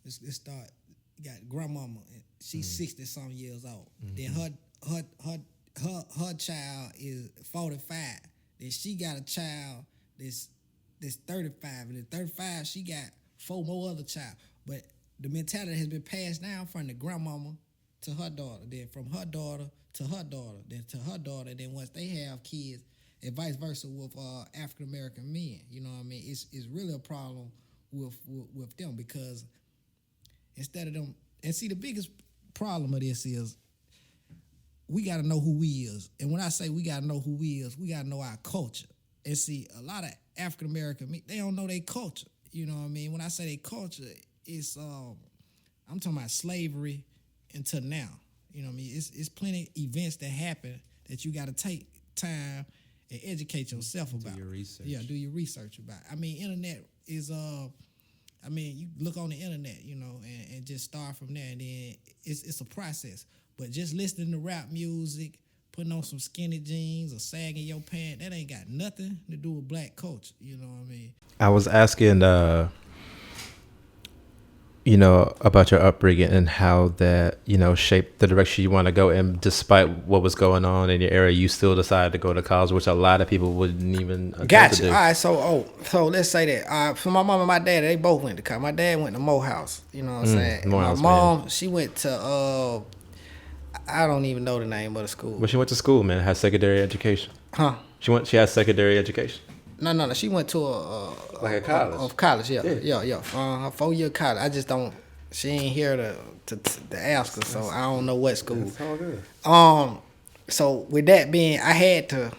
Let's start. You got grandmama. She's 60 some years old. Then her child is 45. Then she got a child that's 35, and at 35 she got 4 more other child. But the mentality has been passed down from the grandmama to her daughter, then from her daughter to her daughter, then to her daughter. Then once they have kids, and vice versa with African American men. You know what I mean? It's really a problem with them, because instead of them, and see, the biggest problem of this is we got to know who we is. And when I say we got to know who we is, we got to know our culture. And see, a lot of African American men, they don't know their culture. You know what I mean? When I say their culture, it's I'm talking about slavery until now. You know what I mean? It's plenty of events that happen that you got to take time and educate yourself about. Do your research. Yeah, do your research about. I mean, internet is I mean, you look on the internet, you know, and just start from there, and then it's a process. But just listening to rap music, putting on some skinny jeans or sagging your pants, that ain't got nothing to do with black culture. You know what I mean? I was asking, you know, about your upbringing and how that, you know, shaped the direction you want to go. And despite what was going on in your area, you still decided to go to college, which a lot of people wouldn't even attempt to do. All right, so let's say that. So my mom and my dad, they both went to college. My dad went to Morehouse. You know what I'm saying? Morehouse, my mom, she went to I don't even know the name of the school. Well, she went to school, man. Had secondary education. Huh? She has secondary education. No. She went to like a college. College, yeah. Her 4-year college. I just don't. She ain't here to ask her, so I don't know what school. That's all good. So with that being, I had to,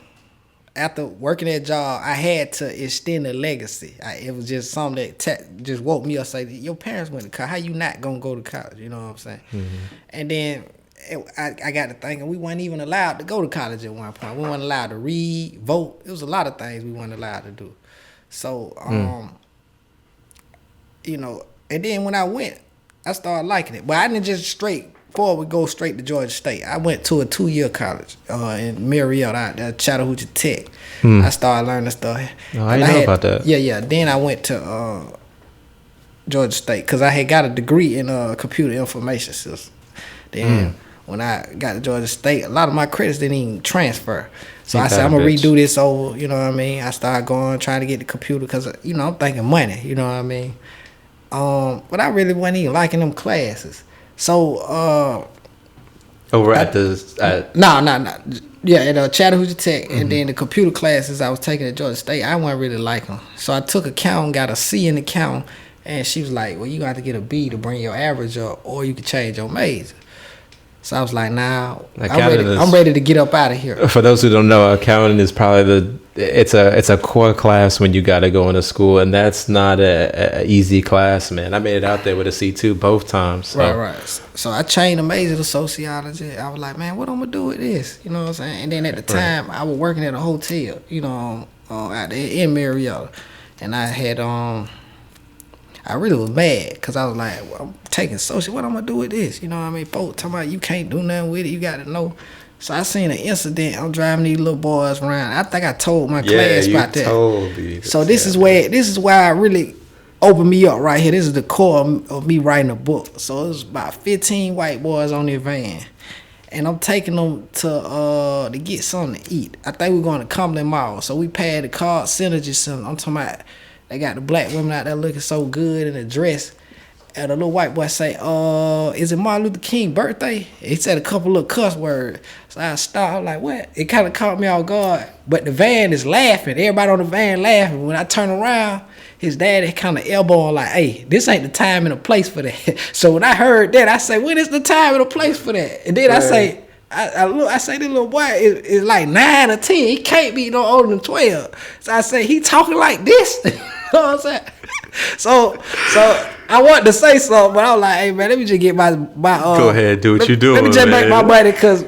after working that job, I had to extend the legacy. It was just something that just woke me up. Say, your parents went to college. How you not gonna go to college? You know what I'm saying? Mm-hmm. And then I got to thinking, we weren't even allowed to go to college at one point. We weren't allowed to read, vote. It was a lot of things we weren't allowed to do. So, you know, and then when I went, I started liking it. But I didn't just go straight to Georgia State. I went to a 2-year college in Marietta, out there, Chattahoochee Tech. I started learning stuff. Oh, I didn't know about that. Yeah. Then I went to Georgia State because I had got a degree in computer information systems. Then when I got to Georgia State, a lot of my credits didn't even transfer. So I said, I'm going to redo this over, you know what I mean? I started trying to get the computer because, you know, I'm thinking money, you know what I mean? But I really wasn't even liking them classes. So, over at Chattahoochee Tech, and then the computer classes I was taking at Georgia State, I wasn't really liking them. So I took accounting, got a C in accounting, and she was like, well, you got to get a B to bring your average up, or you can change your major. So I was like, nah, I'm ready to get up out of here. For those who don't know, accounting is probably it's a core class when you got to go into school, and that's not a easy class, man. I made it out there with a C2 both times. So. Right. So I changed a major to sociology. I was like, man, what I'm gonna do with this? You know what I'm saying? And then at the time, I was working at a hotel, you know, out there in Marietta, and I had I really was mad because I was like, well, I'm taking social. What I'm going to do with this? You know what I mean? Folks talking about you can't do nothing with it. You got to know. So I seen an incident. I'm driving these little boys around. I think I told my class about that. Told me. So this is why I really opened me up right here. This is the core of me writing a book. So it was about 15 white boys on their van. And I'm taking them to get something to eat. I think we're going to Cumberland Mall. So we passed the car Synergy Center. I'm talking about they got the black women out there looking so good in a dress. And a little white boy say, is it Martin Luther King's birthday? He said a couple little cuss words. So I stopped. I'm like, what? It kind of caught me off guard. But the van is laughing. Everybody on the van laughing. When I turn around, his daddy kind of elbowing like, hey, this ain't the time and the place for that. So when I heard that, I say, when is the time and the place for that? And then I say, I say this little boy is like 9 or 10. He can't be no older than 12. So I say, he talking like this? You know what I'm saying? So I want to say something, but I was like, hey man, let me just get my go ahead, do what you doing. Let me just make my money, because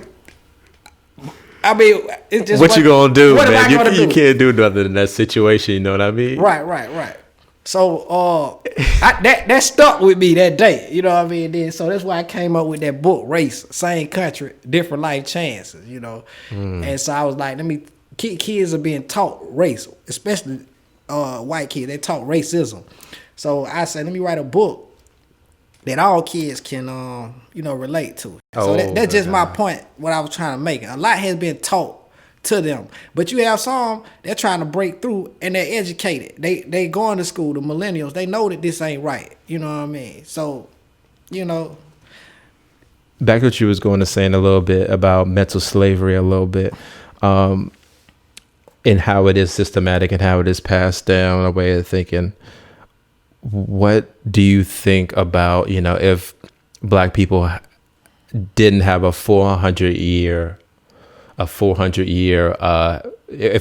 I mean, it's just what you gonna do, what man. You can't do nothing in that situation, you know what I mean? Right. So that stuck with me that day, you know what I mean? Then so that's why I came up with that book, Race, Same Country, Different Life Chances, you know. And so I was like, kids are being taught race, especially white kids. They taught racism. So I said, let me write a book that all kids can relate to. So that's just my point. What I was trying to make. A lot has been taught to them, but you have some they're trying to break through and they're educated. They going to school. The millennials, they know that this ain't right. You know what I mean? So, back to what you was going to saying a little bit about mental slavery, a little bit, and how it is systematic and how it is passed down, a way of thinking. What do you think about, if black people didn't have a 400 year, if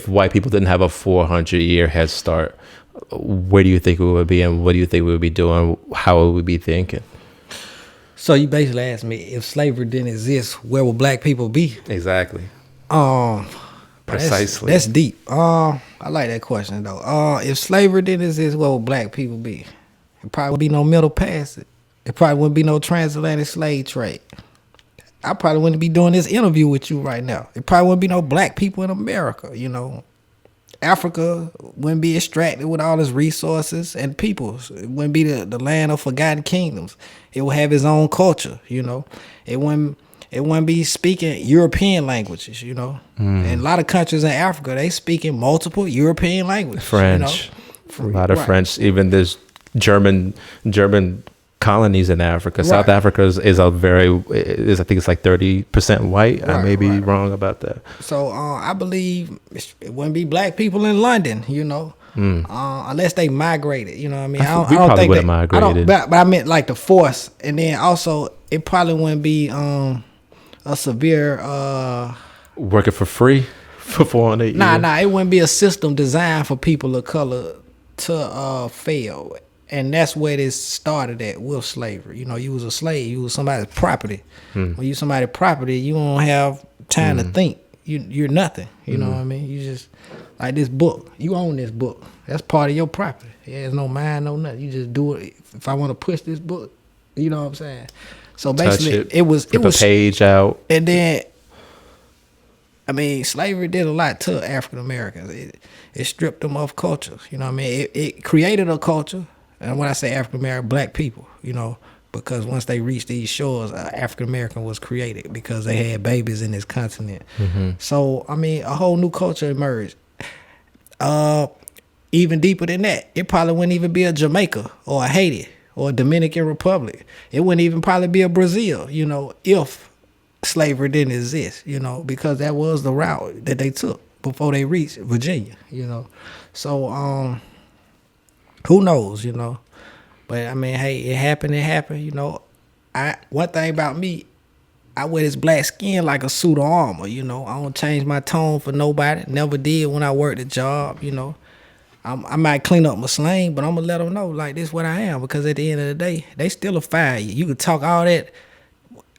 white people didn't have a 400-year head start, where do you think we would be, and what do you think we would be doing? How would we be thinking? So you basically asked me, if slavery didn't exist, where would black people be? Exactly. Precisely. That's deep. I like that question though. If slavery didn't exist, where would black people be? It probably wouldn't be no Middle Passage. It probably wouldn't be no transatlantic slave trade. I probably wouldn't be doing this interview with you right now. It probably wouldn't be no black people in America. Africa wouldn't be extracted with all its resources and peoples. It wouldn't be the land of forgotten kingdoms. It would have its own culture. It wouldn't be speaking European languages. And a lot of countries in Africa, they speak in multiple European languages. French, a lot of French. Even there's German colonies in Africa. Right. South Africa is I think it's like 30% white. Right, I may be wrong about that. So I believe it wouldn't be black people in London, unless they migrated. You know what I mean? I don't think they migrated. But I meant like the force, and then also it probably wouldn't be a severe working for free for 400 years. Nah, it wouldn't be a system designed for people of color to fail. And that's where this started at with slavery. You was a slave. You was somebody's property. When you somebody's property, you don't have time to think. You're nothing. You know what I mean? You just, like this book. You own this book. That's part of your property. There's no mind, no nothing. You just do it. If I want to push this book, you know what I'm saying? So basically, it was a page out. And then, slavery did a lot to African Americans. It stripped them of culture. You know what I mean? It created a culture. And when I say African American, black people, because once they reached these shores, African American was created because they had babies in this continent. So, a whole new culture emerged. Even deeper than that, it probably wouldn't even be a Jamaica or a Haiti or a Dominican Republic. It wouldn't even probably be a Brazil, if slavery didn't exist, because that was the route that they took before they reached Virginia, So, who knows, But hey, it happened. One thing about me, I wear this black skin like a suit of armor, I don't change my tone for nobody. Never did when I worked a job, I might clean up my slang, but I'm gonna let them know like this what I am, because at the end of the day, they still a fire you. You can talk all that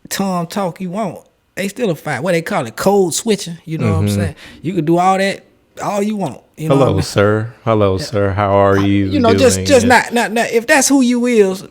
Tom talk you want. They still a fire. What they call it, code switching, what I'm saying? You can do all that all you want. Hello, sir. Hello, sir. How are you? Just not. If that's who you is,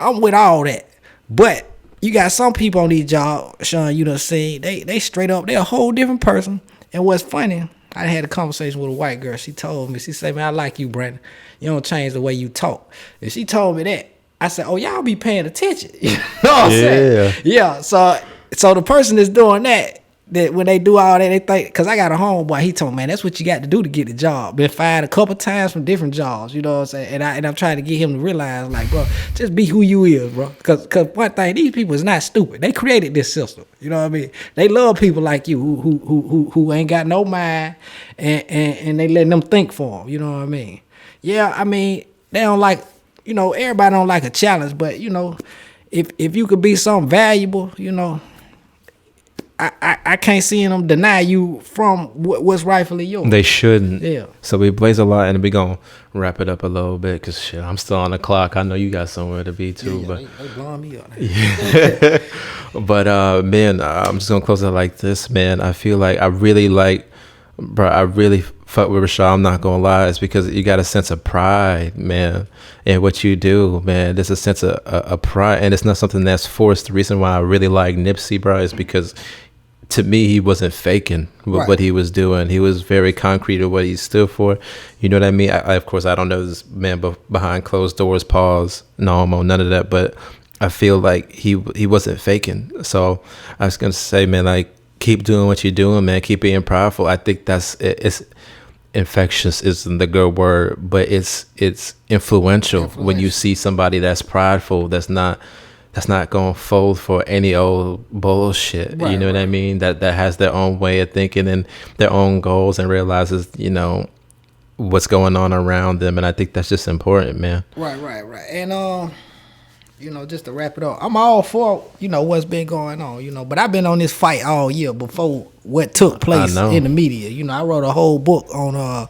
I'm with all that. But you got some people on these jobs, Sean, you done seen, they straight up, they a whole different person. And what's funny, I had a conversation with a white girl. She told me, she said, man, I like you, Brandon. You don't change the way you talk. And she told me that. I said, oh, y'all be paying attention. You know what I'm saying? Yeah. So the person that's doing that when they do all that, they think, because I got a homeboy, he told me, man, that's what you got to do to get the job. Been fired a couple times from different jobs, you know what I'm saying? And I'm trying to get him to realize, like, bro, just be who you is, bro. Because one thing, these people is not stupid. They created this system, you know what I mean? They love people like you who ain't got no mind, and they letting them think for them, you know what I mean? Yeah, they don't like, everybody don't like a challenge, but, if you could be something valuable, I can't see them deny you from what's rightfully yours. They shouldn't. Yeah. So we blaze a lot, and we're going to wrap it up a little bit because, shit, I'm still on the clock. I know you got somewhere to be, too. But they blowing me up. Yeah. But, man, I'm just going to close it like this, man. I feel like I really fuck with Rashad. I'm not going to lie. It's because you got a sense of pride, man, in what you do, man. There's a sense of pride, and it's not something that's forced. The reason why I really like Nipsey, bro, is because to me, he wasn't faking with what he was doing. He was very concrete of what he stood for. You know what I mean? I of course, I don't know this man behind closed doors, pause, no homo, none of that. But I feel like he wasn't faking. So I was going to say, man, like, keep doing what you're doing, man. Keep being prideful. I think it's infectious isn't the good word, but it's influential when you see somebody that's prideful, that's not going to fold for any old bullshit. Right, you know what I mean? That has their own way of thinking and their own goals and realizes, you know, what's going on around them. And I think that's just important, man. Right. And, you know, just to wrap it up, I'm all for, you know, what's been going on, you know, but I've been on this fight all year before what took place in the media. You know, I wrote a whole book on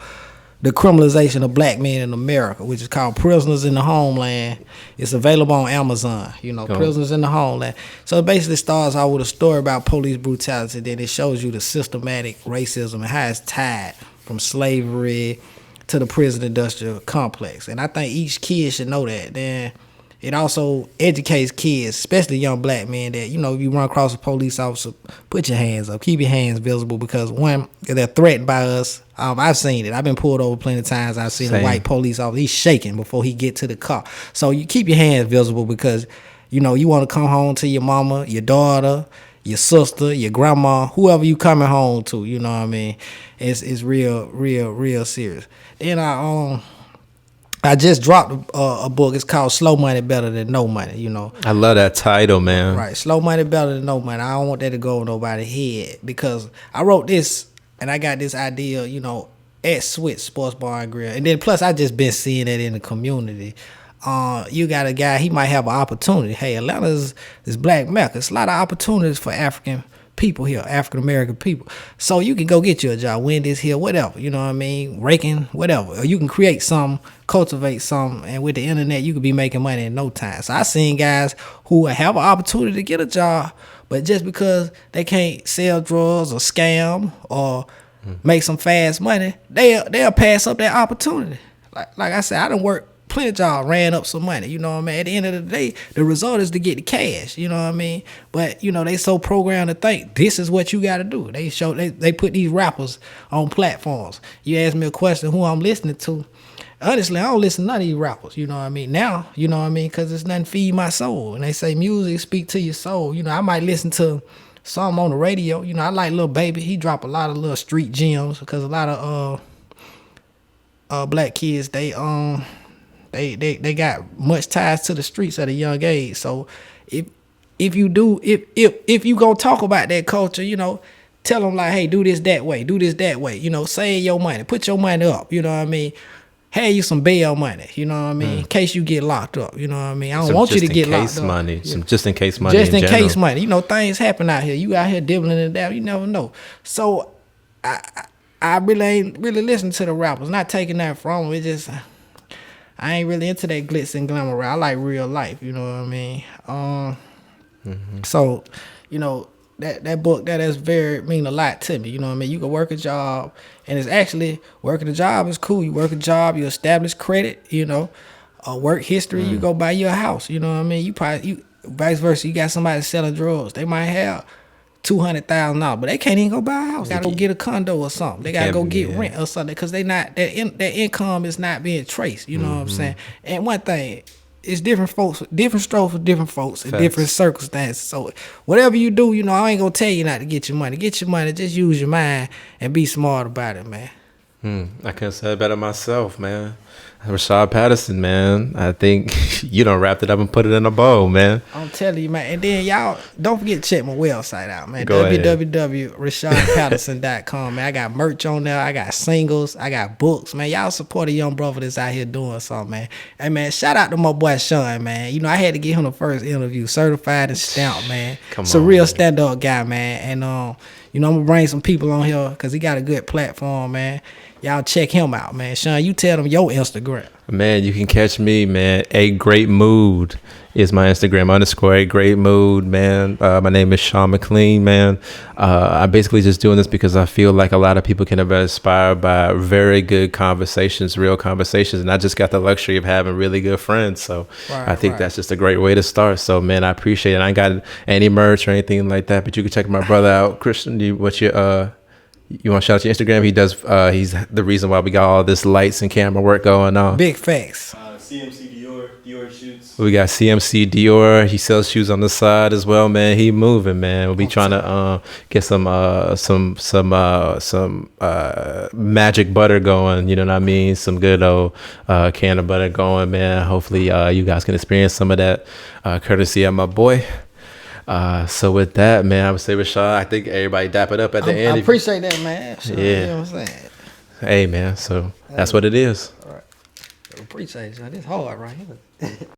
the criminalization of black men in America, which is called Prisoners in the Homeland. It's available on Amazon, you know, Prisoners in the Homeland. So it basically starts out with a story about police brutality, then it shows you the systematic racism and how it's tied from slavery to the prison industrial complex. And I think each kid should know that. Then it also educates kids, especially young black men, that, you know, if you run across a police officer, put your hands up, keep your hands visible, because one, they're threatened by us. I've seen it. I've been pulled over plenty of times. I've seen a white police officer. He's shaking before he get to the car. So you keep your hands visible because, you know, you want to come home to your mama, your daughter, your sister, your grandma, whoever you coming home to. You know what I mean? It's real serious. Then I just dropped a book. It's called Slow Money Better Than No Money, you know. I love that title, man. Right. Slow Money Better Than No Money. I don't want that to go over nobody's head, because I wrote this and I got this idea, you know, at Switch Sports Bar and Grill. And then plus I just been seeing that in the community. You got a guy, he might have an opportunity. Hey, Atlanta's this black Mecca. It's a lot of opportunities for African people here, African American people. So you can go get you a job, Wendy's here, whatever, you know what I mean, raking, whatever. Or you can create some, cultivate some, and with the internet you could be making money in no time. So I seen guys who have an opportunity to get a job, but just because they can't sell drugs or scam or make some fast money, they'll pass up that opportunity. Like I said, I done worked plenty of jobs, ran up some money, you know what I mean? At the end of the day, the result is to get the cash, you know what I mean? But, you know, they so programmed to think this is what you got to do. They put these rappers on platforms. You ask me a question, who I'm listening to. Honestly, I don't listen to none of these rappers, you know what I mean? Now, you know what I mean? Because it's nothing feed my soul. And they say music speak to your soul. You know, I might listen to some on the radio. You know, I like Lil Baby. He drop a lot of little street gems, because a lot of black kids, they got much ties to the streets at a young age. So if you gonna talk about that culture, you know, tell them like, hey, do this that way, you know, save your money, put your money up, you know what I mean, have you some bail money, you know what I mean, in case you get locked up, you know what I mean. I don't want you to get locked up. Money, some just in case money. Just in case money, you know, things happen out here. You out here dibbling it down, you never know. So I really ain't really listening to the rappers, not taking that from them. It just, I ain't really into that glitz and glamour. I like real life, you know what I mean? So, you know, that book, that has mean a lot to me, you know what I mean? You can work a job, and it's actually, working a job is cool. You work a job, you establish credit, you know, work history, you go buy you a house, you know what I mean? You vice versa, you got somebody selling drugs. They might have $200,000, but they can't even go buy a house. They gotta go get a condo or something. They gotta go get rent or something, because they not their income is not being traced. You know what I'm saying? And one thing, it's different folks, different strokes for different folks in different circumstances. So whatever you do, you know, I ain't gonna tell you not to get your money. Get your money. Just use your mind and be smart about it, man. I couldn't say it better myself, man. Rashad Patterson, man. I think you done wrapped it up and put it in a bowl, man. I'm telling you, man. And then y'all, don't forget to check my website out, man. www.rashadpatterson.com, man. I got merch on there. I got singles. I got books, man. Y'all support a young brother that's out here doing something, man. Hey, man, shout out to my boy Sean, man. You know, I had to get him the first interview, certified and stamped, man. It's a real stand-up guy, man. And, you know, I'm going to bring some people on here because he got a good platform, man. Y'all check him out, man. Sean, you tell them your Instagram. Man, you can catch me, man. A Great Mood is my Instagram _ A Great Mood, man. My name is Sean McLean, man. I'm basically just doing this because I feel like a lot of people can be inspired by very good conversations, real conversations. And I just got the luxury of having really good friends. So I think that's just a great way to start. So, man, I appreciate it. I ain't got any merch or anything like that, but you can check my brother out. Christian, you want to shout out your Instagram? He does. He's the reason why we got all this lights and camera work going on. Big facts. CMC Dior shoots. We got CMC Dior. He sells shoes on the side as well, man. He moving, man. We'll be trying to get some magic butter going. You know what I mean? Some good old can of butter going, man. Hopefully, you guys can experience some of that courtesy of my boy. So with that, man, I would say, Rashad, I think everybody dap it up at the end. I appreciate that, man. Sure, yeah. You know what I'm saying? Hey, man. So that's what it is. All right. Appreciate it. It's hard right here.